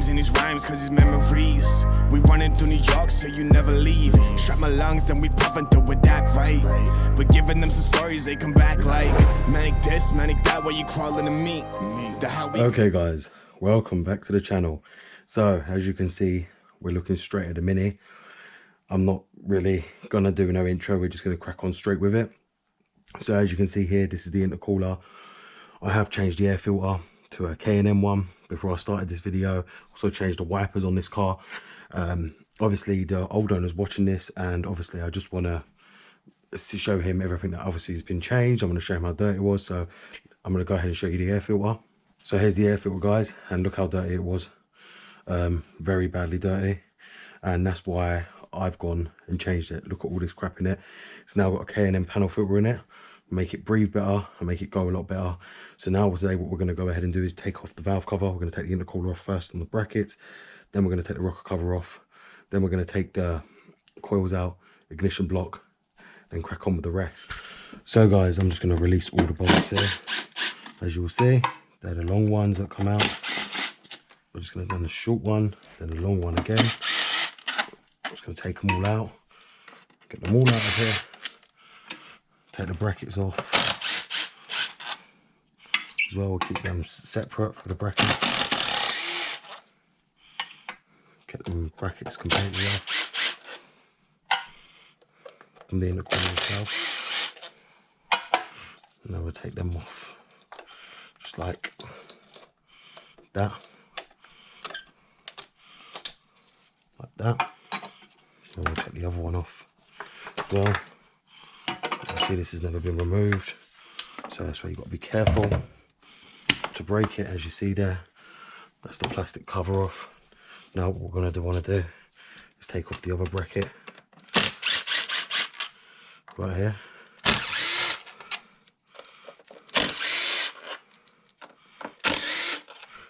names in his rhymes cause his memories. We running through New York so you never leave. Strap my lungs then we puffin' through with that, right? We're giving them some stories, they come back like manic this, manic that, while you crawling to me. Okay guys, welcome back to the channel. So as you can see, we're looking straight at the Mini. I'm not really gonna do no intro, we're just gonna crack on straight with it. So as you can see here, this is the intercooler. I have changed the air filter to a K&M one before I started this video. Also changed the wipers on this car. Obviously the old owner's watching this, and obviously I just want to show him everything that obviously has been changed. I'm going to show him how dirty it was, so I'm going to go ahead and show you the air filter. So here's the air filter, guys, and look how dirty it was. Very badly dirty, and that's why I've gone and changed it. Look at all this crap in it. It's now got a K&M panel filter in it, make it breathe better and make it go a lot better. So now today what we're going to go ahead and do is take off the valve cover. We're going to take the intercooler off first on the brackets, then we're going to take the rocker cover off, then we're going to take the coils out, ignition block, then crack on with the rest. So guys, I'm just going to release all the bolts here. As you will see, they're the long ones that come out. We're just going to do the short one, then the long one again. I'm just going to take them all out, get them all out of here. Take the brackets off as well. We'll keep them separate for the brackets. Get them brackets completely off. Them being the corner itself. Now we'll take them off just like that. Like that. And we'll take the other one off as well. See, this has never been removed, so that's why you've got to be careful to break it. As you see there, that's the plastic cover off. Now what we're going to want to do is take off the other bracket right here.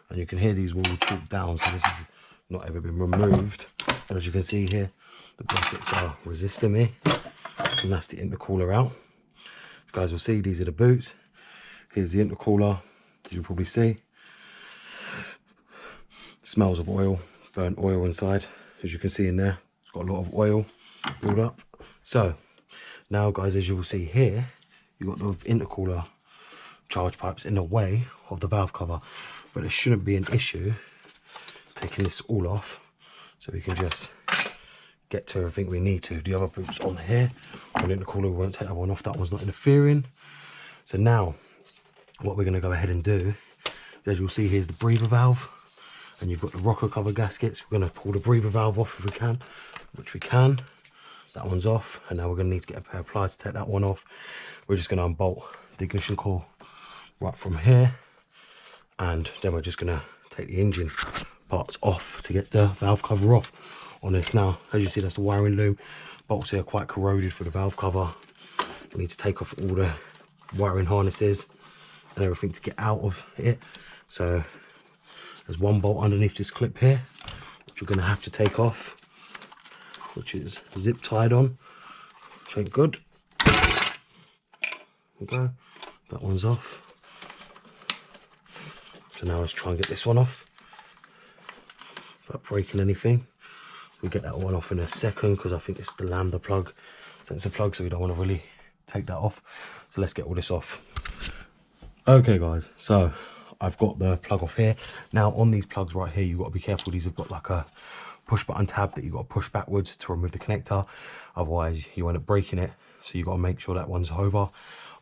And you can hear these will chalk down, so this has not ever been removed. And as you can see here, the brackets are resisting me, and that's the intercooler out. You guys will see, these are the boots. Here's the intercooler, as you'll probably see. Smells of oil, burnt oil inside, as you can see in there. It's got a lot of oil built up. So now guys, as you will see here, you've got the intercooler charge pipes in the way of the valve cover, but it shouldn't be an issue taking this all off, so we can just get to everything we need to. The other boots on here, on the intercooler, we won't take that one off, that one's not interfering. So now what we're going to go ahead and do is, as you'll see, here's the breather valve, and you've got the rocker cover gaskets. We're going to pull the breather valve off if we can, which we can. That one's off, and now we're going to need to get a pair of pliers to take that one off. We're just going to unbolt the ignition coil right from here, and then we're just going to take the engine parts off to get the valve cover off on this. Now as you see, that's the wiring loom. Bolts here are quite corroded for the valve cover. We need to take off all the wiring harnesses and everything to get out of it. So there's one bolt underneath this clip here which you're going to have to take off, which is zip tied on, which ain't good. Okay, that one's off. So now let's try and get this one off without breaking anything. We'll get that one off in a second, because I think it's the lambda plug, sensor plug, so we don't want to really take that off. So let's get all this off. Okay guys, so I've got the plug off here. Now on these plugs right here, you've got to be careful. These have got like a push button tab that you've got to push backwards to remove the connector, otherwise you end up breaking it. So you've got to make sure that one's over.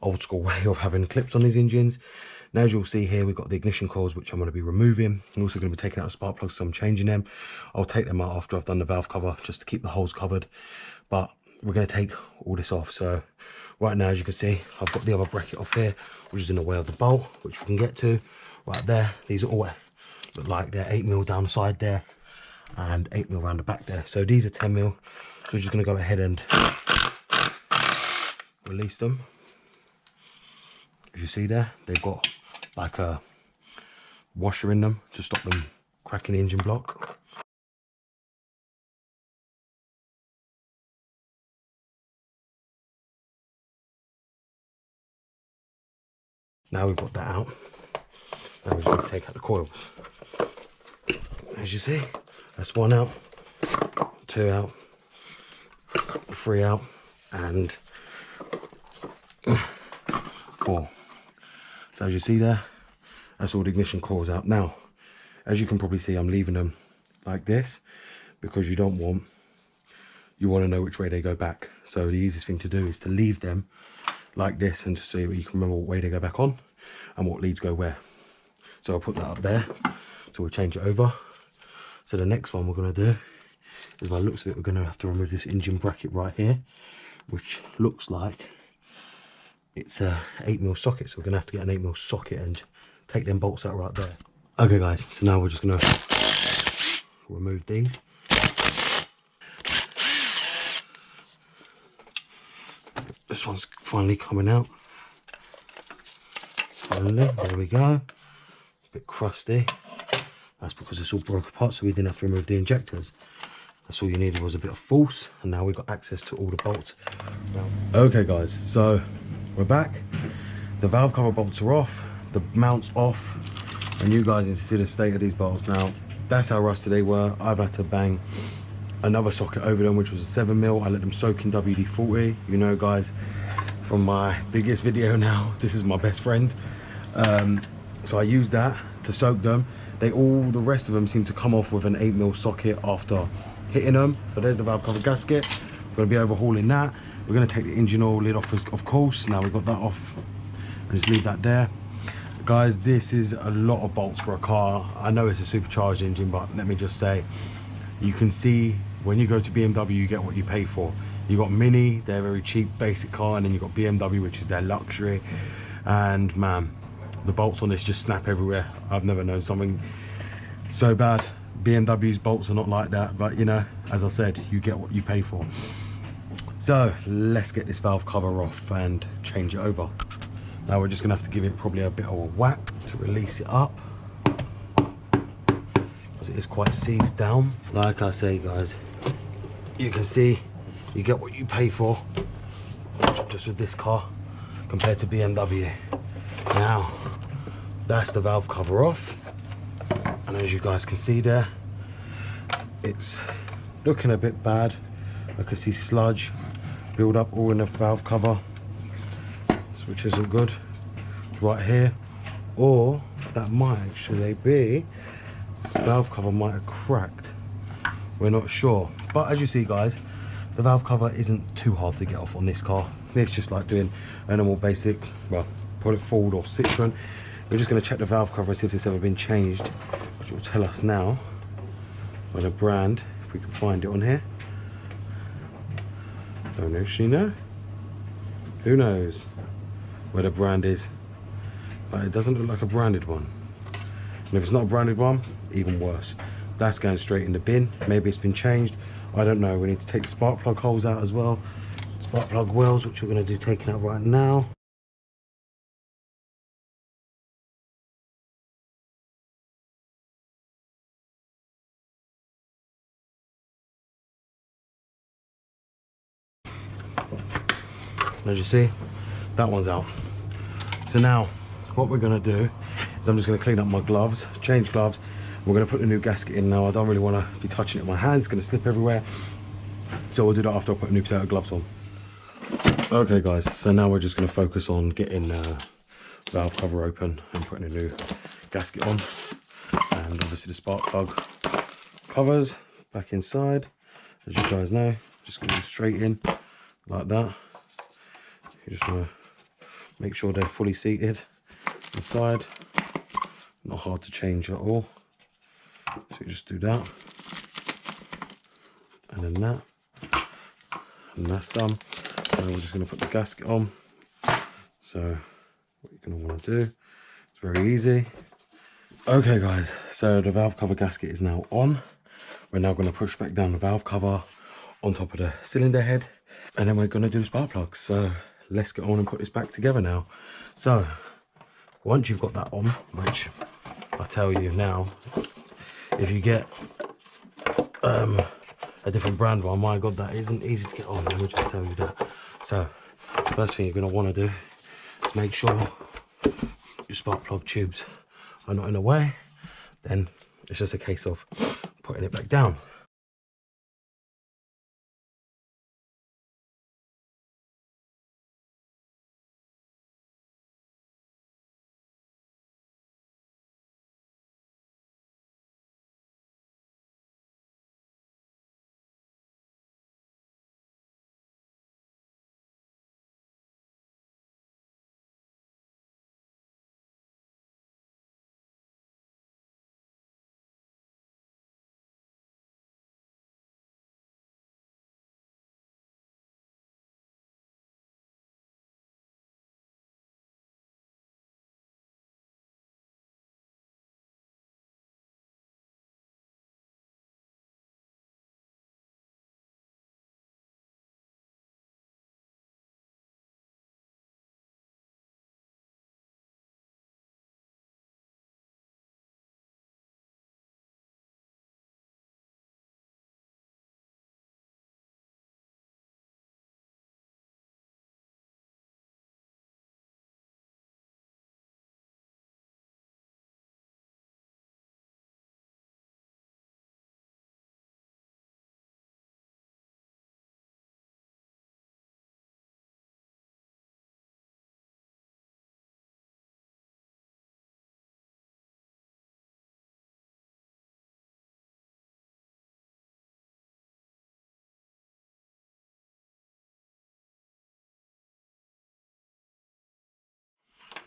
Old school way of having clips on these engines. Now as you'll see here, we've got the ignition coils, which I'm going to be removing. I'm also going to be taking out the spark plugs, so I'm changing them. I'll take them out after I've done the valve cover, just to keep the holes covered. But we're going to take all this off. So right now, as you can see, I've got the other bracket off here, which is in the way of the bolt, which we can get to right there. These are all look like they're 8mm down the side there and 8mm around the back there. So these are 10mm. So we're just going to go ahead and release them. As you see there, they've got like a washer in them to stop them cracking the engine block. Now we've got that out, now we're just going to take out the coils. as you see, that's 1 out, 2 out, 3 out, and 4. So as you see there, that's all the ignition coils out. Now, as you can probably see, I'm leaving them like this because you want to know which way they go back. So the easiest thing to do is to leave them like this, and just so you can remember what way they go back on and what leads go where. So I'll put that up there. So we'll change it over. So the next one we're going to do is, by the looks of it, we're going to have to remove this engine bracket right here, which looks like it's a 8mm socket. So we're going to have to get an 8mm socket and take them bolts out right there. Okay guys, so now we're just going to remove these. This one's finally coming out. Finally, there we go. A bit crusty. That's because it's all broke apart, so we didn't have to remove the injectors. That's all you needed was a bit of force, and now we've got access to all the bolts. Okay guys, so we're back. The valve cover bolts are off, the mount's off, and you guys need to see the state of these bolts. Now, that's how rusty they were. I've had to bang another socket over them, which was a 7mm. I let them soak in WD-40. You know guys, from my biggest video now, this is my best friend. So I used that to soak them. The rest of them seem to come off with an 8mm socket after hitting them. But there's the valve cover gasket. We're going to be overhauling that. We're going to take the engine oil lid off, of course. Now we've got that off, and just leave that there. Guys, this is a lot of bolts for a car. I know it's a supercharged engine, but let me just say, you can see when you go to BMW, you get what you pay for. You got Mini, they're very cheap, basic car, and then you got BMW, which is their luxury. And man, the bolts on this just snap everywhere. I've never known something so bad. BMW's bolts are not like that, but you know, as I said, you get what you pay for. So let's get this valve cover off and change it over. Now we're just gonna have to give it probably a bit of a whack to release it up, because it is quite seized down. Like I say guys, you can see you get what you pay for just with this car compared to BMW. Now that's the valve cover off, and as you guys can see there, it's looking a bit bad. I can see sludge build up all in the valve cover, which isn't good, right here. Or that might actually be, this valve cover might have cracked, we're not sure. But as you see guys, the valve cover isn't too hard to get off on this car. It's just like doing a normal basic, well, put it Ford or Citroen. We're just going to check the valve cover and see if it's ever been changed, which will tell us now by the brand, if we can find it on here. Don't actually know. Who knows where the brand is? But it doesn't look like a branded one. And if it's not a branded one, even worse. That's going straight in the bin. Maybe it's been changed. I don't know. We need to take the spark plug holes out as well. Spark plug wells, which we're going to do taking out right now. As you see, that one's out. So now what we're going to do is I'm just going to clean up my gloves, change gloves. We're going to put the new gasket in now. I don't really want to be touching it with my hands, it's going to slip everywhere. So we'll do that after I put a new pair of gloves on. Okay guys, so now we're just going to focus on getting the valve cover open and putting a new gasket on. And obviously the spark plug covers back inside. As you guys know, just going to go straight in like that. You just want to make sure they're fully seated inside. Not hard to change at all. So you just do that. And then that. And that's done. And we're just going to put the gasket on. So what you're going to want to do, it's very easy. Okay guys, so the valve cover gasket is now on. We're now going to push back down the valve cover on top of the cylinder head. And then we're going to do the spark plugs. So let's get on and put this back together now. So once you've got that on, which I tell you now, if you get a different brand one, my god, that isn't easy to get on. Let me just tell you that. So the first thing you're going to want to do is make sure your spark plug tubes are not in the way. Then It's just a case of putting it back down.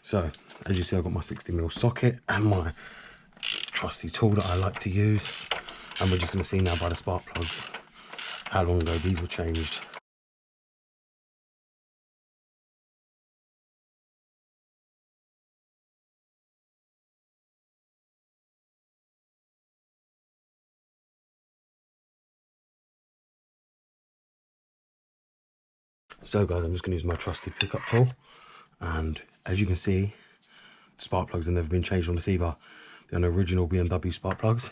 So as you see, I've got my 60mm socket and my trusty tool that I like to use, and we're just going to see now by the spark plugs how long ago these were changed. So guys, I'm just going to use my trusty pickup tool, and as you can see, spark plugs have never been changed on this either. They're on original BMW spark plugs.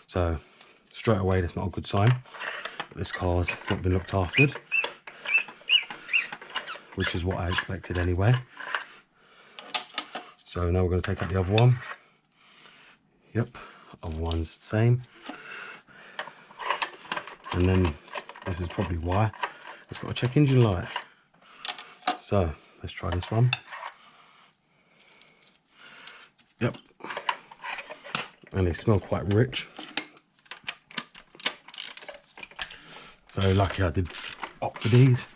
So straight away, that's not a good sign. This car's not been looked after, which is what I expected anyway. So now we're going to take out the other one. Yep, other one's the same. And then this is probably why it's got a check engine light. So let's try this one. Yep, and they smell quite rich. So lucky I did opt for these.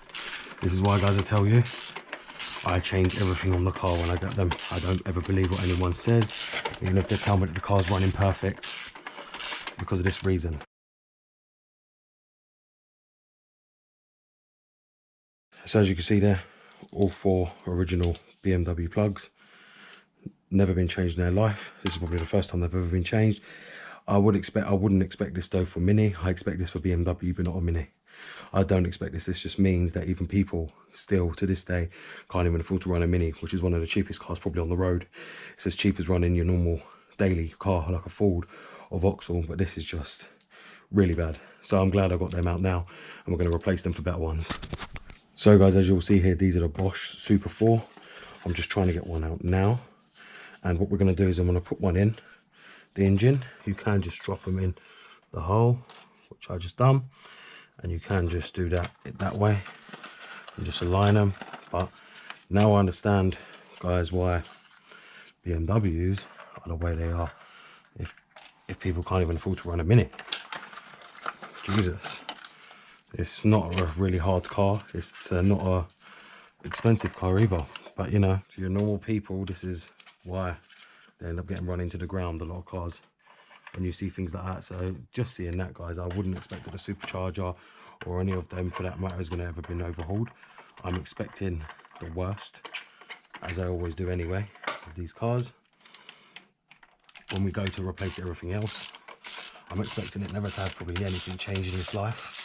This is why, guys, I tell you, I change everything on the car when I get them. I don't ever believe what anyone says, even if they tell me that the car's running perfect, because of this reason. So as you can see there, all 4 original BMW plugs, never been changed in their life. This is probably the first time they've ever been changed. I wouldn't expect this though for Mini. I expect this for BMW, but not a Mini. I don't expect this. This just means that even people still to this day can't even afford to run a Mini, which is one of the cheapest cars probably on the road. It's as cheap as running your normal daily car like a Ford or Vauxhall, but this is just really bad. So I'm glad I got them out now, and we're going to replace them for better ones. So guys, as you'll see here, these are the Bosch Super 4. I'm just trying to get one out now, and what we're going to do is I'm going to put one in the engine. You can just drop them in the hole, which I just done, and you can just do that way and just align them. But now I understand, guys, why BMWs are the way they are. If people can't even afford to run a Mini, Jesus, it's not a really hard car. It's not a expensive car either, but you know, to your normal people, this is why they end up getting run into the ground, a lot of cars, when you see things like that. So just seeing that, guys, I wouldn't expect that a supercharger or any of them for that matter is going to ever been overhauled. I'm expecting the worst, as I always do anyway with these cars. When we go to replace everything else, I'm expecting it never to have probably anything changed in its life.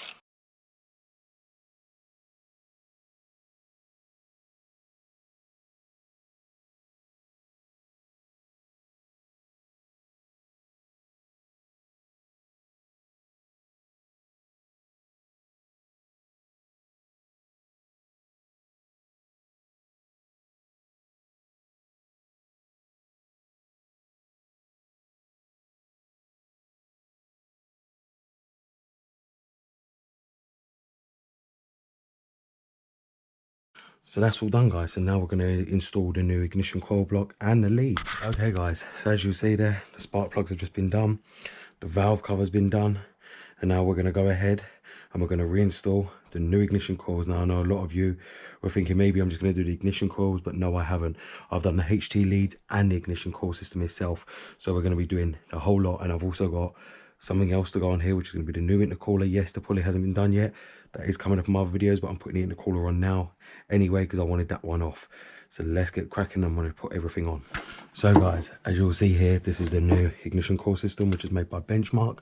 So that's all done, guys. So now we're going to install the new ignition coil block and the leads. Okay, guys, so as you see there, the spark plugs have just been done, the valve cover's been done, and now we're going to go ahead and we're going to reinstall the new ignition coils. Now I know a lot of you were thinking maybe I'm just going to do the ignition coils, but no, I haven't. I've done the HT leads and the ignition coil system itself, so we're going to be doing the whole lot. And I've also got something else to go on here, which is going to be the new intercooler. Yes, the pulley hasn't been done yet. That is coming up in my other videos, but I'm putting the intercooler on now anyway because I wanted that one off. So let's get cracking. I'm going to put everything on. So guys, as you'll see here, this is the new ignition coil system, which is made by Benchmark.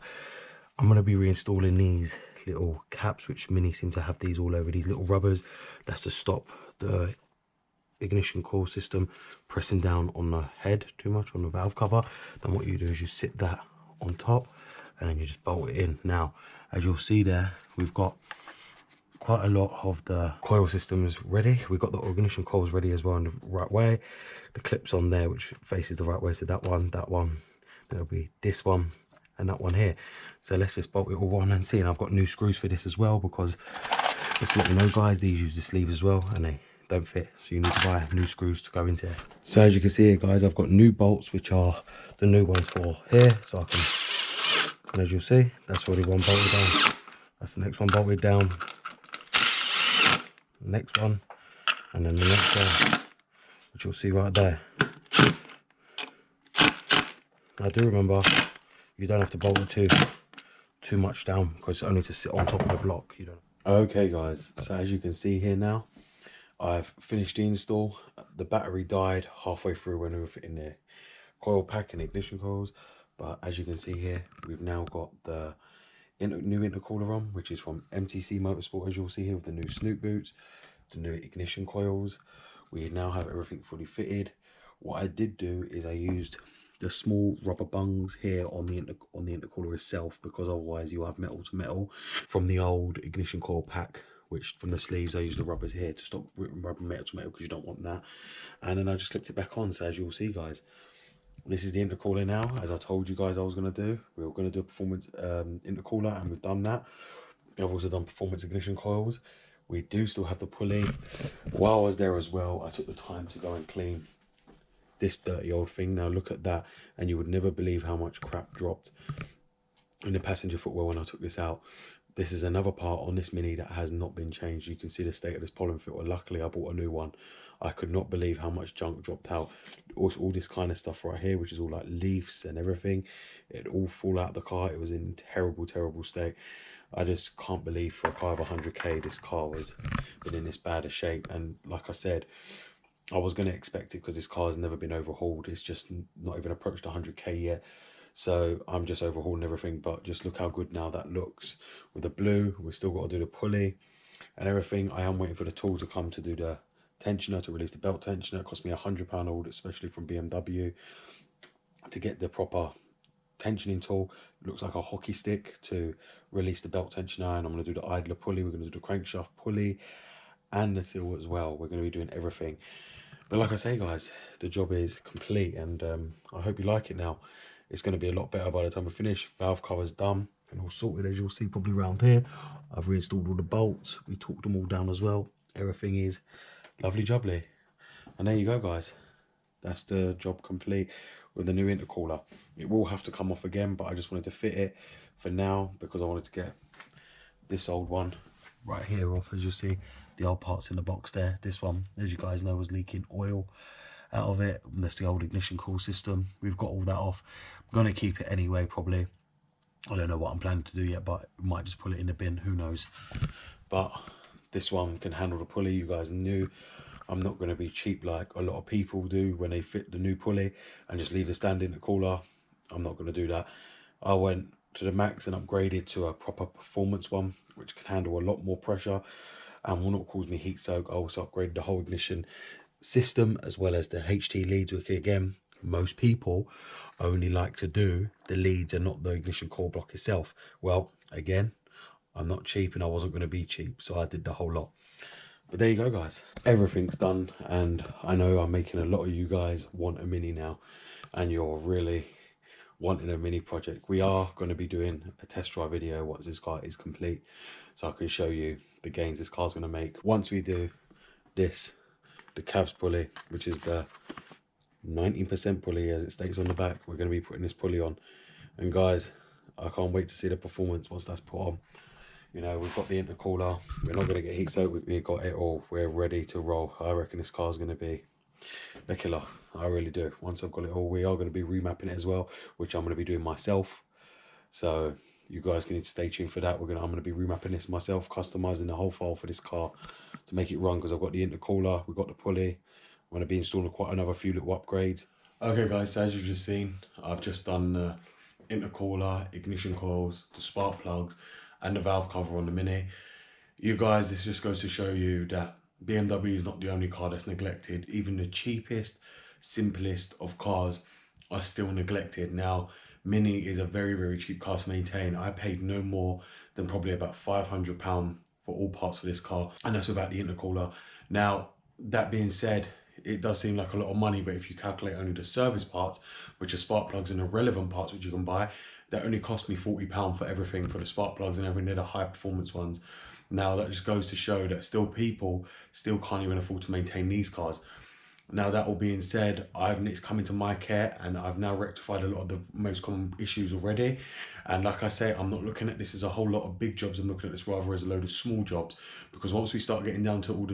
I'm going to be reinstalling these little caps, which Mini seem to have these all over, these little rubbers. That's to stop the ignition coil system pressing down on the head too much, on the valve cover. Then what you do is you sit that on top and then you just bolt it in. Now, as you'll see there, we've got quite a lot of the coil systems ready. We've got the ignition coils ready as well in the right way. The clips on there, which faces the right way. So that one, there'll be this one, and that one here. So let's just bolt it all on and see. And I've got new screws for this as well, because just to let you know, guys, these use the sleeve as well and they don't fit, so you need to buy new screws to go into it. So as you can see here, guys, I've got new bolts, which are the new ones for here, so I can, and as you'll see, that's already one bolted down. That's the next one bolted down, next one, and then the next one, which you'll see right there. I do remember you don't have to bolt it too much down, because it's only to sit on top of the block. You don't. Okay, guys, so as you can see here now, I've finished the install. The battery died halfway through when we were fitting the coil pack and ignition coils, but as you can see here, we've now got the new intercooler on, which is from MTC Motorsport, as you'll see here, with the new snoot boots, the new ignition coils. We now have everything fully fitted. What I did do is I used the small rubber bungs here on the intercooler itself, because otherwise you'll have metal to metal from the old ignition coil pack, which from the sleeves I use the rubbers here to stop rubbing metal to metal, because you don't want that. And then I just clipped it back on. So as you'll see, guys, this is the intercooler now, as I told you guys I was going to do. We were going to do a performance intercooler, and we've done that. I've also done performance ignition coils. We do still have the pulley. While I was there as well, I took the time to go and clean this dirty old thing. Now look at that, and you would never believe how much crap dropped in the passenger footwell when I took this out. This is another part on this Mini that has not been changed. You can see the state of this pollen filter. Luckily I bought a new one. I could not believe how much junk dropped out. Also, all this kind of stuff right here, which is all like leaves and everything, it all fall out of the car. It was in terrible state. I just can't believe for a car of 100k this car was been in this bad a shape. And like I said, I was going to expect it, because this car has never been overhauled. It's just not even approached 100k yet. So I'm just overhauling everything. But just look how good now that looks with the blue. We've still got to do the pulley and everything. I am waiting for the tool to come to do the tensioner, to release the belt tensioner. It cost me £100 order, especially from BMW, to get the proper tensioning tool. It looks like a hockey stick to release the belt tensioner. And I'm going to do the idler pulley. We're going to do the crankshaft pulley and the seal as well. We're going to be doing everything. But like I say, guys, the job is complete, and I hope you like it now. It's going to be a lot better by the time we finish. Valve cover's done and all sorted, as you'll see probably around here. I've reinstalled all the bolts. We torqued them all down as well. Everything is lovely jubbly. And there you go, guys. That's the job complete with the new intercooler. It will have to come off again, but I just wanted to fit it for now, because I wanted to get this old one right here off. As you'll see, the old parts in the box there. This one, as you guys know, was leaking oil out of it. And that's the old ignition coil system. We've got all that off. I'm going to keep it anyway, probably. I don't know what I'm planning to do yet, but we might just pull it in the bin, who knows. But this one can handle the pulley. You guys knew I'm not going to be cheap like a lot of people do when they fit the new pulley and just leave the stand intercooler. I'm not going to do that. I went to the max and upgraded to a proper performance one, which can handle a lot more pressure and will not cause me heat soak. I also upgraded the whole ignition system as well as the HT leads, which again, most people only like to do the leads and not the ignition coil block itself. Well, again, I'm not cheap and I wasn't going to be cheap, so I did the whole lot. But there you go, guys. Everything's done, and I know I'm making a lot of you guys want a Mini now, and you're really wanting a Mini project. We are going to be doing a test drive video once this car is complete, so I can show you the gains this car's going to make. Once we do this, the calves pulley, which is the 19% pulley as it states on the back. We're going to be putting this pulley on, and guys, I can't wait to see the performance once that's put on. You know, we've got the intercooler, we're not going to get heat soaked, we've got it all, we're ready to roll. I reckon this car is going to be a killer, I really do. Once I've got it all, we are going to be remapping it as well, which I'm going to be doing myself. So you guys can need to stay tuned for that. I'm going to be remapping this myself, customizing the whole file for this car to make it run, because I've got the intercooler, we've got the pulley. I'm going to be installing quite another few little upgrades. Okay guys, so as you've just seen, I've just done the intercooler, ignition coils, the spark plugs, and the valve cover on the Mini. You guys, this just goes to show you that BMW is not the only car that's neglected. Even the cheapest, simplest of cars are still neglected. Now, Mini is a very, very cheap car to maintain. I paid no more than probably about £500 for all parts for this car, and that's without the intercooler. Now, that being said, it does seem like a lot of money, but if you calculate only the service parts, which are spark plugs and the relevant parts which you can buy, that only cost me £40 for everything, for the spark plugs and everything. They're the high performance ones. Now that just goes to show that still people still can't even afford to maintain these cars. Now that all being said, it's come into my care, and I've now rectified a lot of the most common issues already. And like I say, I'm not looking at this as a whole lot of big jobs. I'm looking at this rather as a load of small jobs, because once we start getting down to all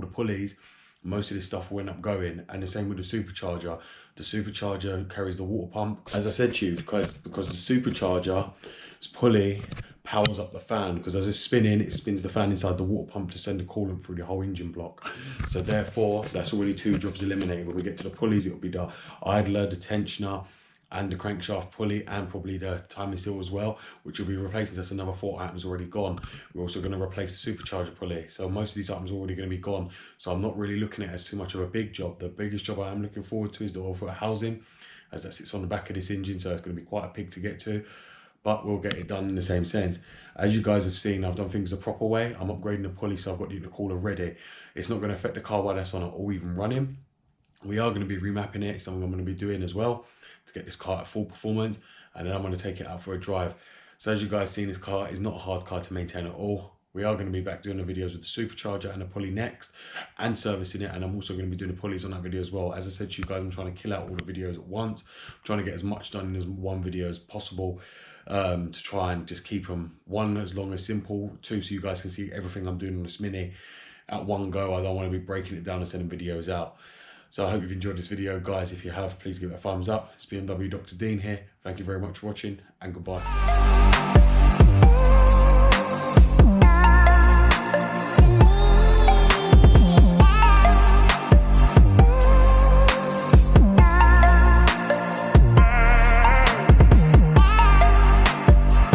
the pulleys, most of this stuff will end up going. And the same with the supercharger. The supercharger carries the water pump. As I said to you, because the supercharger's pulley powers up the fan, because as it's spinning, it spins the fan inside the water pump to send the coolant through the whole engine block. So therefore, that's already 2 jobs eliminated. When we get to the pulleys, it'll be the idler, the tensioner, and the crankshaft pulley, and probably the timing seal as well, which will be replacing. That's another 4 items already gone. We're also going to replace the supercharger pulley. So most of these items are already going to be gone. So I'm not really looking at it as too much of a big job. The biggest job I am looking forward to is the oil filter housing, as that sits on the back of this engine. So it's going to be quite a pig to get to, but we'll get it done in the same sense. As you guys have seen, I've done things the proper way. I'm upgrading the pulley, so I've got the intercooler ready. It's not going to affect the car while that's on or even running. We are going to be remapping it. It's something I'm going to be doing as well to get this car at full performance, and then I'm going to take it out for a drive. So as you guys seen, this car is not a hard car to maintain at all. We are going to be back doing the videos with the supercharger and the pulley next, and servicing it, and I'm also going to be doing the pulleys on that video as well. As I said to you guys, I'm trying to kill out all the videos at once. I'm trying to get as much done in as one video as possible, to try and just keep them, 1, as long as simple, 2, so you guys can see everything I'm doing on this Mini at one go. I don't want to be breaking it down and sending videos out. So I hope you've enjoyed this video, guys. If you have, please give it a thumbs up. It's BMW Dr. Dean here. Thank you very much for watching, and goodbye.